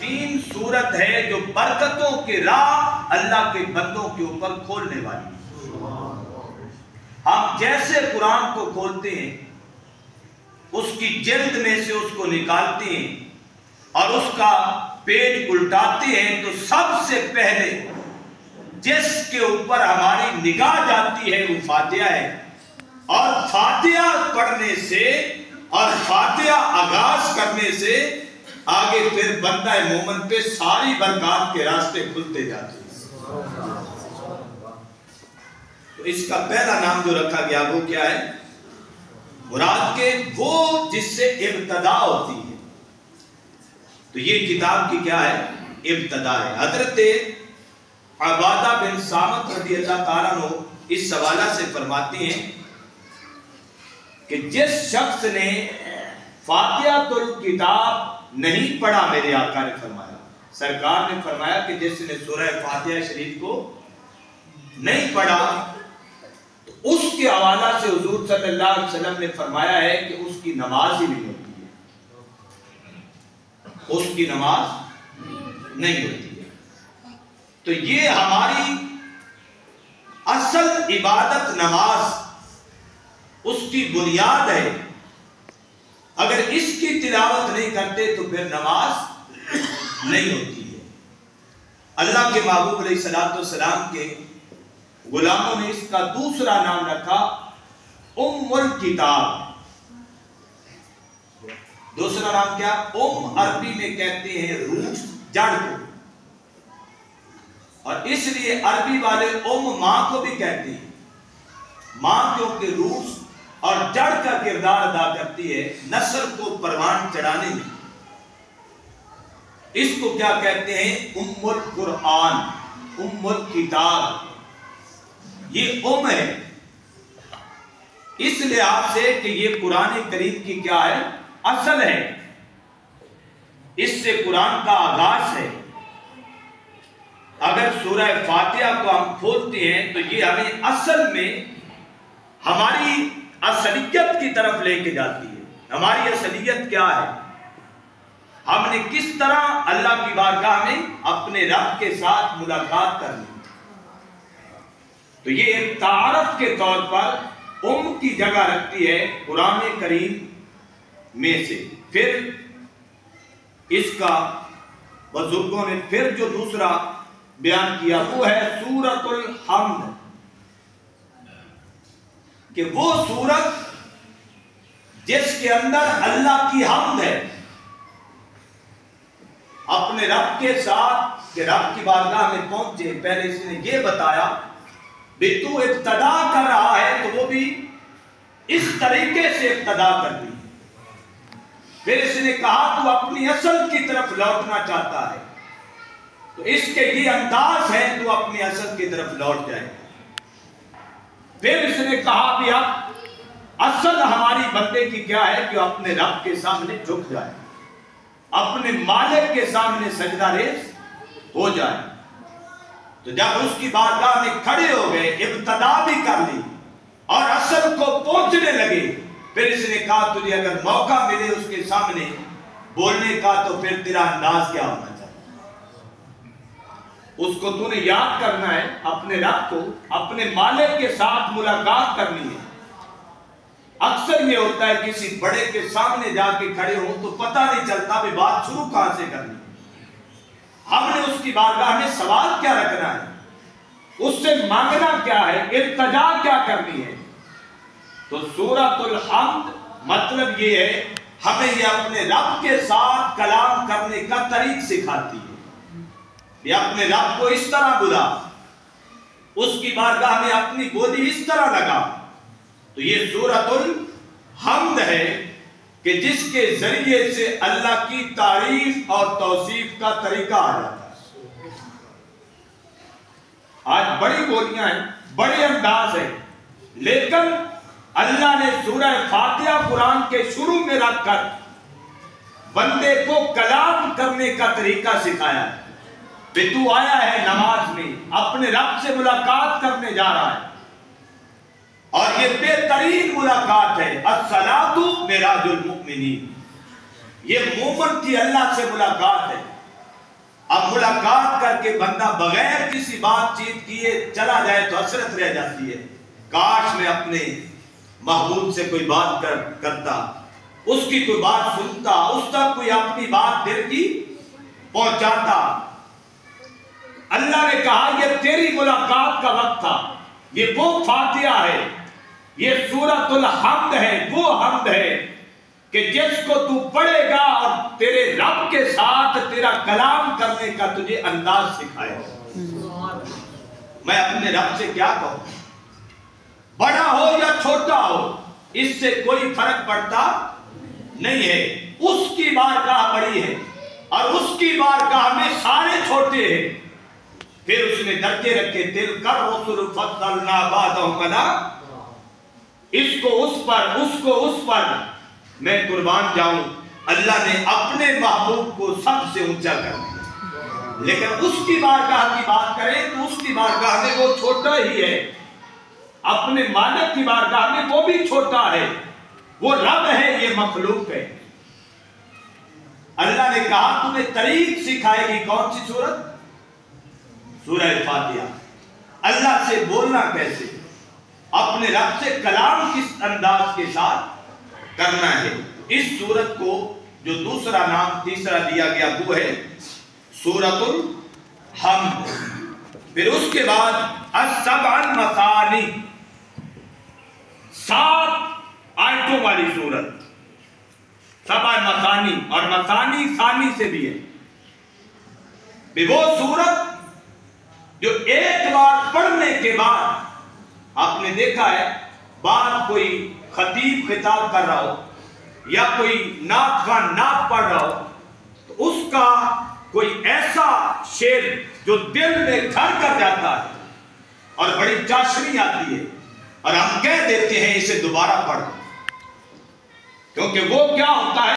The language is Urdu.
یاسین سورت ہے جو برکتوں کے راہ اللہ کے بندوں کے اوپر کھولنے والی ہے۔ ہم جیسے قرآن کو کھولتے ہیں، اس کی جلد میں سے اس کو نکالتے ہیں اور اس کا پیج الٹاتے ہیں، تو سب سے پہلے جس کے اوپر ہماری نگاہ جاتی ہے وہ فاتحہ ہے، اور فاتحہ پڑھنے سے اور فاتحہ آغاز کرنے سے آگے پھر بندہ مومن پہ ساری برکات کے راستے کھلتے جاتے ہیں۔ تو اس کا پہلا نام جو رکھا گیا وہ کیا ہے؟ مراد کے وہ جس سے ابتدا ہوتی ہے۔ تو یہ کتاب کی کیا ہے؟ ابتدا ہے۔ حضرت عبادہ بن صامت رضی اللہ تعالیٰ عنہ اس حوالہ سے فرماتے ہیں کہ جس شخص نے فاتحۃ الکتاب نہیں پڑھا، میرے آقا نے فرمایا، سرکار نے فرمایا کہ جس نے سورہ فاتحہ شریف کو نہیں پڑھا، تو اس کے حوالہ سے حضور صلی اللہ علیہ وسلم نے فرمایا ہے کہ اس کی نماز ہی نہیں ہوتی ہے، اس کی نماز نہیں ہوتی ہے۔ تو یہ ہماری اصل عبادت نماز، اس کی بنیاد ہے۔ اگر اس کی تلاوت نہیں کرتے تو پھر نماز نہیں ہوتی ہے۔ اللہ کے محبوب علیہ السلام کے غلاموں نے اس کا دوسرا نام رکھا ام الکتاب۔ دوسرا نام کیا؟ ام عربی میں کہتے ہیں روٹ، جڑ کو، اور اس لیے عربی والے ام ماں کو بھی کہتے ہیں۔ ماں کیونکہ روٹ اور جڑ کا کردار ادا کرتی ہے نسل کو پروان چڑھانے میں، اس کو کیا کہتے ہیں؟ ام القرآن، ام الکتاب۔ یہ ام ہے اس لحاظ سے کہ یہ قرآن کریم کی کیا ہے؟ اصل ہے، اس سے قرآن کا آغاز ہے۔ اگر سورہ فاتحہ کو ہم کھولتے ہیں تو یہ ہمیں اصل میں ہماری اصلیت کی طرف لے کے جاتی ہے۔ ہماری اصلیت کیا ہے؟ ہم نے کس طرح اللہ کی بارگاہ میں اپنے رب کے ساتھ ملاقات کرنی۔ تو یہ ایک تعارف کے طور پر ام کی جگہ رکھتی ہے قرآن کریم میں سے۔ پھر اس کا بزرگوں نے پھر جو دوسرا بیان کیا وہ ہے سورۃ الحمد، کہ وہ سورت جس کے اندر اللہ کی حمد ہے اپنے رب کے ساتھ، کہ رب کی بارگاہ میں پہنچے۔ پہلے اس نے یہ بتایا بھی تو ابتدا کر رہا ہے تو وہ بھی اس طریقے سے ابتدا کر دی۔ پھر اس نے کہا تو اپنی اصل کی طرف لوٹنا چاہتا ہے تو اس کے یہ انداز ہے تو اپنی اصل کی طرف لوٹ جائے۔ پھر اس نے کہا بھی اب اصل ہماری بندے کی کیا ہے کہ اپنے رب کے سامنے جھک جائے، اپنے مالک کے سامنے سجدہ ریز ہو جائے۔ تو جب اس کی بارگاہ میں کھڑے ہو گئے، ابتدا بھی کر لی اور اصل کو پہنچنے لگے، پھر اس نے کہا تجھے اگر موقع ملے اس کے سامنے بولنے کا تو پھر تیرا انداز کیا ہونا چاہیے؟ اس کو تو نے یاد کرنا ہے، اپنے رب کو، اپنے مالک کے ساتھ ملاقات کرنی ہے۔ اکثر یہ ہوتا ہے کسی بڑے کے سامنے جا کے کھڑے ہو تو پتہ نہیں چلتا بھی بات شروع کہاں سے کرنی ہے۔ ہم نے اس کی بارگاہ میں سوال کیا رکھنا ہے، اس سے مانگنا کیا ہے، التجا کیا کرنی ہے۔ تو سورۃ الحمد مطلب یہ ہے ہمیں یہ اپنے رب کے ساتھ کلام کرنے کا طریق سکھاتی ہے۔ یہ اپنے رب کو اس طرح بلا، اس کی بارگاہ میں اپنی بولی اس طرح لگا۔ تو یہ سورۃ الحمد ہے کہ جس کے ذریعے سے اللہ کی تعریف اور توصیف کا طریقہ آ جاتا ہے۔ آج بڑی بولیاں ہیں، بڑے انداز ہیں، لیکن اللہ نے سورہ فاتحہ قرآن کے شروع میں رکھ کر بندے کو کلام کرنے کا طریقہ سکھایا ہے۔ کہ تو آیا ہے نماز میں اپنے رب سے ملاقات کرنے جا رہا ہے، اور یہ بہترین ملاقات ہے۔ الصلاۃ معراج المؤمنین، یہ مومن کی اللہ سے ملاقات ہے۔ اب ملاقات کر کے بندہ بغیر کسی بات چیت کیے چلا جائے تو حسرت رہ جاتی ہے، کاش میں اپنے محبوب سے کوئی بات کرتا، اس کی کوئی بات سنتا، اس تک کوئی اپنی بات دل کی پہنچاتا۔ اللہ نے کہا یہ تیری ملاقات کا وقت تھا، یہ وہ فاتحہ ہے، یہ سورۃ الحمد ہے، وہ حمد ہے کہ جس کو تو پڑھے گا اور تیرے رب کے ساتھ تیرا کلام کرنے کا تجھے انداز سکھائے گا۔ میں اپنے رب سے کیا کہوں، بڑا ہو یا چھوٹا ہو اس سے کوئی فرق پڑتا نہیں ہے، اس کی بارگاہ بڑی ہے اور اس کی بارگاہ میں سارے چھوٹے ہیں۔ پھر اس نے درجے رکھے، تِلْکَ الرُّسُلُ فَضَّلْنَا بَعْضَهُمْ عَلَىٰ، اس کو اس پر، اس کو اس پر، میں قربان جاؤں اللہ نے اپنے محبوب کو سب سے اونچا کر دیا۔ لیکن اس کی بارگاہ کی بات کریں تو اس کی بارگاہ میں وہ چھوٹا ہی ہے، اپنے مالک کی بارگاہ میں وہ بھی چھوٹا ہے، وہ رب ہے، یہ مخلوق ہے۔ اللہ نے کہا تمہیں طریق سکھائے گی، کون سی سورت؟ سورہ فاتحہ۔ اللہ سے بولنا کیسے، اپنے رب سے کلام کس انداز کے ساتھ کرنا ہے۔ اس سورت کو جو دوسرا نام تیسرا دیا گیا وہ ہے سورۃ الحمد۔ پھر اس کے بعد السبع المثانی، 7 آیتوں والی سورت، سبع مثانی، اور مثانی ثانی سے بھی ہے، وہ سورت جو ایک بار پڑھنے کے بعد آپ نے دیکھا ہے بعد کوئی خطیب خطاب کر رہا ہو یا کوئی نعت خواں نعت پڑھ رہا ہو تو اس کا کوئی ایسا شعر جو دل میں گھر کر جاتا ہے اور بڑی چاشنی آتی ہے اور ہم کہہ دیتے ہیں اسے دوبارہ پڑھ، کیونکہ وہ کیا ہوتا ہے